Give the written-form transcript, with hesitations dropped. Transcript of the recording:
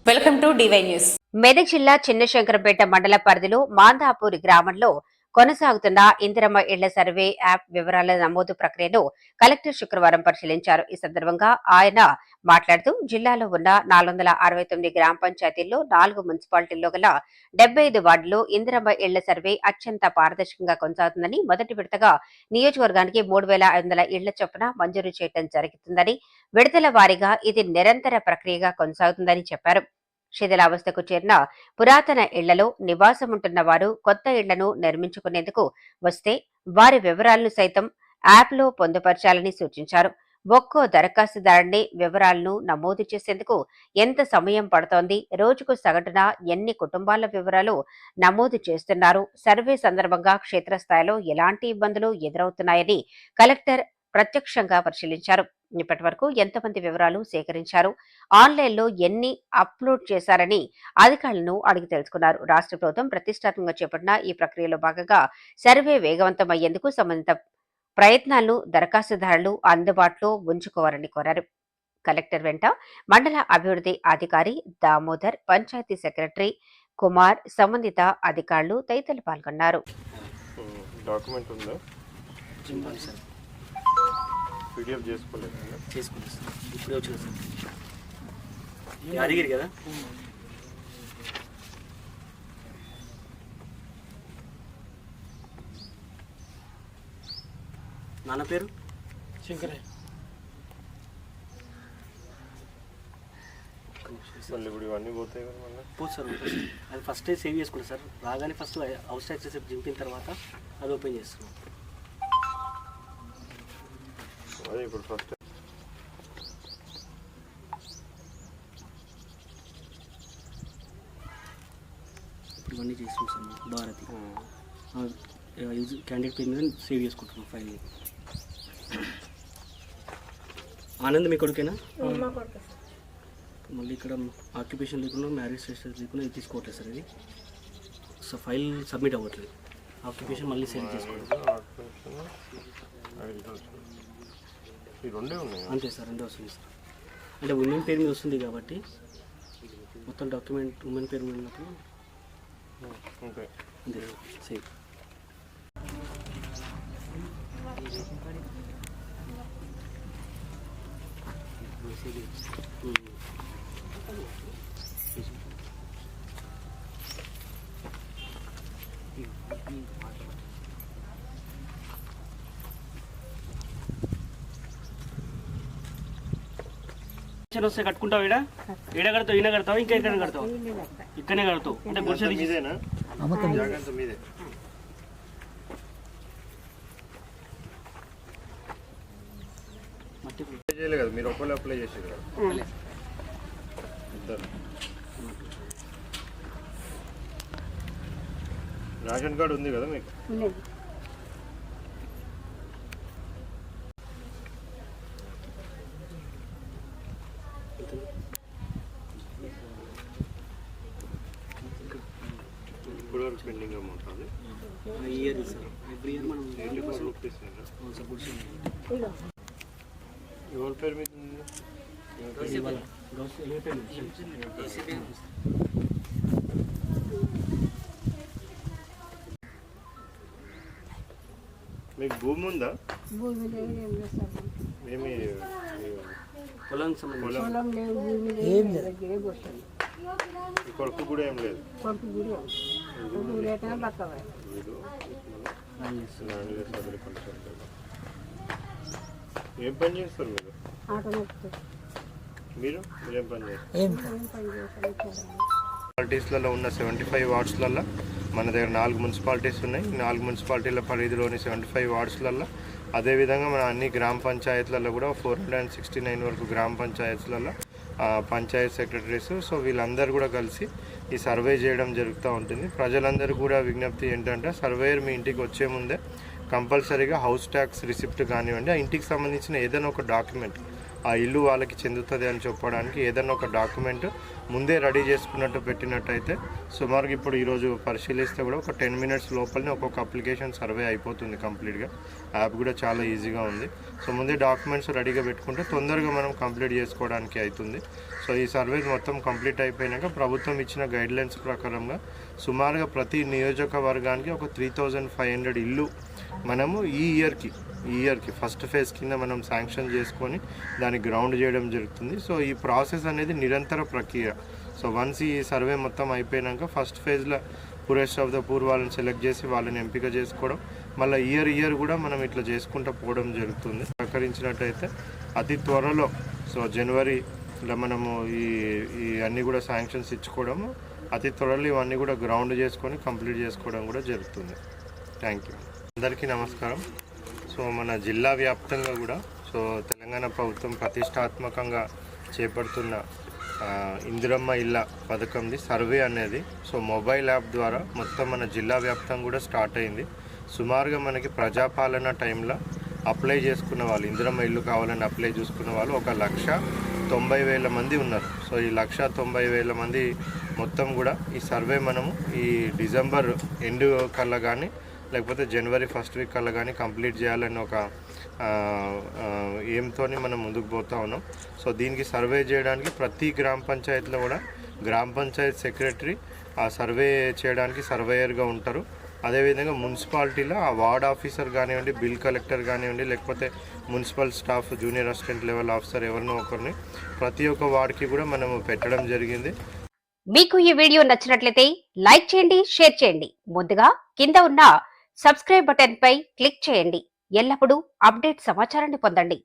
Welcome to DY news. Medak జిల్లా చిన్నశంకరంపేట మండల పరిధిలో మాందాపూర్ గ్రామంలో కొనసాగుతున్న ఇందిరమ్మ ఇళ్ల సర్వే యాప్ వివరాల నమోదు ప్రక్రియను కలెక్టర్ శుక్రవారం పరిశీలించారు. ఈ సందర్భంగా ఆయన మాట్లాడుతూ జిల్లాలో ఉన్న 469 గ్రామ పంచాయతీల్లో 4 మున్సిపాలిటీల్లో గల 75 వార్డుల్లో ఇందిరమ్మ ఇళ్ల సర్వే అత్యంత పారదర్శకంగా కొనసాగుతుందని, మొదటి విడతగా నియోజకవర్గానికి 3500 ఇళ్ల చొప్పున మంజూరు చేయడం జరుగుతుందని, విడతల వారీగా ఇది నిరంతర ప్రక్రియగా కొనసాగుతుందని చెప్పారు. శిథిలావస్థకు చేరిన పురాతన ఇళ్లలో నివాసముంటున్న వారు కొత్త ఇళ్లను నిర్మించుకునేందుకు వస్తే వారి వివరాలను సైతం యాప్లో పొందుపరచాలని సూచించారు. ఒక్కో దరఖాస్తుదారుని వివరాలను నమోదు చేసేందుకు ఎంత సమయం పడుతోంది, రోజుకు సగటున ఎన్ని కుటుంబాల వివరాలు నమోదు చేస్తున్నారు, సర్వే సందర్భంగా క్షేత్రస్థాయిలో ఎలాంటి ఇబ్బందులు ఎదురవుతున్నాయని కలెక్టర్ ప్రత్యక్షంగా పరిశీలించారు. ఇప్పటి వరకు ఎంతమంది వివరాలు సేకరించారు, ఆన్లైన్లో ఎన్ని అప్లోడ్ చేశారని అధికారులను అడిగి తెలుసుకున్నారు. రాష్ట్ర ప్రభుత్వం ప్రతిష్టాత్మకంగా చేపట్టిన ఈ ప్రక్రియలో భాగంగా సర్వే వేగవంతమయ్యేందుకు సంబంధిత ప్రయత్నాలను దరఖాస్తుదారులు అందుబాటులో ఉంచుకోవాలని కోరారు. కలెక్టర్ వెంట మండల అభివృద్ధి అధికారి దామోదర్, పంచాయతీ సెక్రటరీ కుమార్, సంబంధిత అధికారులు తదితరులు పాల్గొన్నారు. పీడిఎఫ్ చేసుకోలేదు సార్, ఇప్పుడే వచ్చిన సార్. యాదగిరి కదా. నాన్న పేరు శంకరయ్య. మళ్ళీ ఇప్పుడు ఇవన్నీ పోతాయి కదా మళ్ళీ పోదు సార్. అది ఫస్ట్ సేవ్ చేసుకుంటాం సార్. రాగానే ఫస్ట్ హౌస్ ట్యాక్స్ దింపిన తర్వాత అది ఓపెన్ చేస్తున్నాం. అదే ఇప్పుడు ఫస్ట్ ఇప్పుడు ఇవన్నీ చేస్తున్నాం సార్. భారతి క్యాండిడేట్ పేరు మీద సేవ్ చేసుకుంటున్నాం ఫైల్ని. ఆనంద్ మీ కొడుకేనా? మళ్ళీ ఇక్కడ ఆక్యుపేషన్ లేకుండా, మ్యారేజ్ స్టేటస్ లేకుండా ఇది తీసుకోవట్లేదు సార్. ఇది సో ఫైల్ సబ్మిట్ అవ్వట్లేదు. ఆక్యుపేషన్ మళ్ళీ సెండ్ చేసుకోవడం అంతే సార్. రెండే వస్తుంది సార్. అంటే ఉమెన్ పేరు మీద వస్తుంది కాబట్టి మొత్తం డాక్యుమెంట్ ఉమెన్ పేరు మీద ఉన్నప్పుడు అంతే సేమ్. వస్తే కట్టుకుంటావు. ఈడ కడతావు, ఈయన కడతావు, ఇంకా ఎక్కడ కడతావు? ఇక్కడనే కడతావు. అంటే గుడిసె మీదేనా? మీదే. చేయలేదు కదా మీరు, ఒకళ్ళు అప్లై చేసేది కదా ఇద్దరు. రేషన్ కార్డు ఉంది కదా మీకు? ఇప్పుడు వరకు పెండింగ్ అమౌంట్ అది ఇయర్ సార్. ఎవ్రీ ఇయర్ మనం ఎవరి పేరు మీద మీకు భూమి ఉందా? ఏమి పొలం కొడుకు కూడా ఏం లేదు. ఏం పని చేస్తారు మీరు? మీరేం పని చేస్తారు? మున్సిపాలిటీస్లలో ఉన్న 75 వార్డ్స్లలో మన దగ్గర 4 మున్సిపాలిటీస్ ఉన్నాయి. 4 మున్సిపాలిటీల పరిధిలోని 75 వార్డ్స్లలో, అదేవిధంగా మన అన్ని గ్రామ పంచాయతీలలో కూడా 469 వరకు గ్రామ పంచాయతీలలో పంచాయత్ సెక్రటరీస్. సో వీళ్ళందరూ కూడా కలిసి ఈ సర్వే చేయడం జరుగుతూ ఉంటుంది. ప్రజలందరూ కూడా విజ్ఞప్తి ఏంటంటే, సర్వేయర్ మీ ఇంటికి వచ్చే ముందే కంపల్సరీగా హౌస్ ట్యాక్స్ రిసిప్ట్ కానివ్వండి, ఆ ఇంటికి సంబంధించిన ఏదైనా ఒక డాక్యుమెంట్ ఆ ఇల్లు వాళ్ళకి చెందుతుంది అని చెప్పడానికి ఏదైనా ఒక డాక్యుమెంట్ ముందే రెడీ చేసుకున్నట్టు పెట్టినట్టయితే సుమారుగా ఇప్పుడు ఈరోజు పరిశీలిస్తే కూడా ఒక 10 మినిట్స్ లోపలనే ఒక్కొక్క అప్లికేషన్ సర్వే అయిపోతుంది కంప్లీట్గా. యాప్ కూడా చాలా ఈజీగా ఉంది. సో ముందే డాక్యుమెంట్స్ రెడీగా పెట్టుకుంటే తొందరగా మనం కంప్లీట్ చేసుకోవడానికి అవుతుంది. సో ఈ సర్వే మొత్తం కంప్లీట్ అయిపోయినాక ప్రభుత్వం ఇచ్చిన గైడ్లైన్స్ ప్రకారంగా సుమారుగా ప్రతి నియోజకవర్గానికి ఒక 3500 ఇల్లు మనము ఈ ఇయర్కి ఫస్ట్ ఫేజ్ కింద మనం శాంక్షన్ చేసుకొని దాన్ని గ్రౌండ్ చేయడం జరుగుతుంది. సో ఈ ప్రాసెస్ అనేది నిరంతర ప్రక్రియ. సో వన్స్ ఈ సర్వే మొత్తం అయిపోయినాక ఫస్ట్ ఫేజ్లో పూరెస్ట్ ఆఫ్ ద పూర్ వాళ్ళని సెలెక్ట్ చేసి వాళ్ళని ఎంపిక చేసుకోవడం, మళ్ళీ ఇయర్ కూడా మనం ఇట్లా చేసుకుంటూ పోవడం జరుగుతుంది. సహకరించినట్టయితే అతి త్వరలో సో జనవరిలో మనము ఈ అన్నీ కూడా శాంక్షన్స్ ఇచ్చుకోవడము, అతి త్వరలో ఇవన్నీ కూడా గ్రౌండ్ చేసుకొని కంప్లీట్ చేసుకోవడం కూడా జరుగుతుంది. Thank you. అందరికీ నమస్కారం. సో మన జిల్లా వ్యాప్తంగా కూడా సో తెలంగాణ ప్రభుత్వం ప్రతిష్టాత్మకంగా చేపడుతున్న ఇందిరమ్మ ఇళ్ళ పథకంది సర్వే అనేది సో మొబైల్ యాప్ ద్వారా మొత్తం మన జిల్లా వ్యాప్తంగా కూడా స్టార్ట్ అయింది. సుమారుగా మనకి ప్రజాపాలన టైంలో అప్లై చేసుకున్న వాళ్ళు, ఇందిరమ్మ ఇల్లు కావాలని అప్లై చేసుకున్న వాళ్ళు 1,90,000 మంది ఉన్నారు. సో ఈ 1,90,000 మంది మొత్తం కూడా ఈ సర్వే మనము ఈ డిసెంబర్ ఎండ్ కల్లా కానీ లేకపోతే జనవరి ఫస్ట్ వీక్ కల్లా కానీ కంప్లీట్ చేయాలని ఒక ఎయిమ్తో మనం ముందుకు పోతూ ఉన్నాం. సో దీనికి సర్వే చేయడానికి ప్రతి గ్రామ పంచాయతీలో కూడా గ్రామ పంచాయతీ సెక్రటరీ ఆ సర్వే చేయడానికి సర్వేయర్గా ఉంటారు. అదేవిధంగా మున్సిపాలిటీలో ఆ వార్డ్ ఆఫీసర్ కానివ్వండి, బిల్ కలెక్టర్ కానివ్వండి, లేకపోతే municipal staff junior assistant level officer ఎవరినో ఒకరిని ప్రతి ఒక్క వార్డ్కి కూడా మనము పెట్టడం జరిగింది. మీకు ఈ వీడియో నచ్చినట్లయితే లైక్ చేయండి, షేర్ చేయండి. ముందుగా కింద ఉన్న సబ్స్క్రైబ్ బటన్ పై క్లిక్ చేయండి. ఎల్లప్పుడూ అప్డేట్ సమాచారాన్ని పొందండి.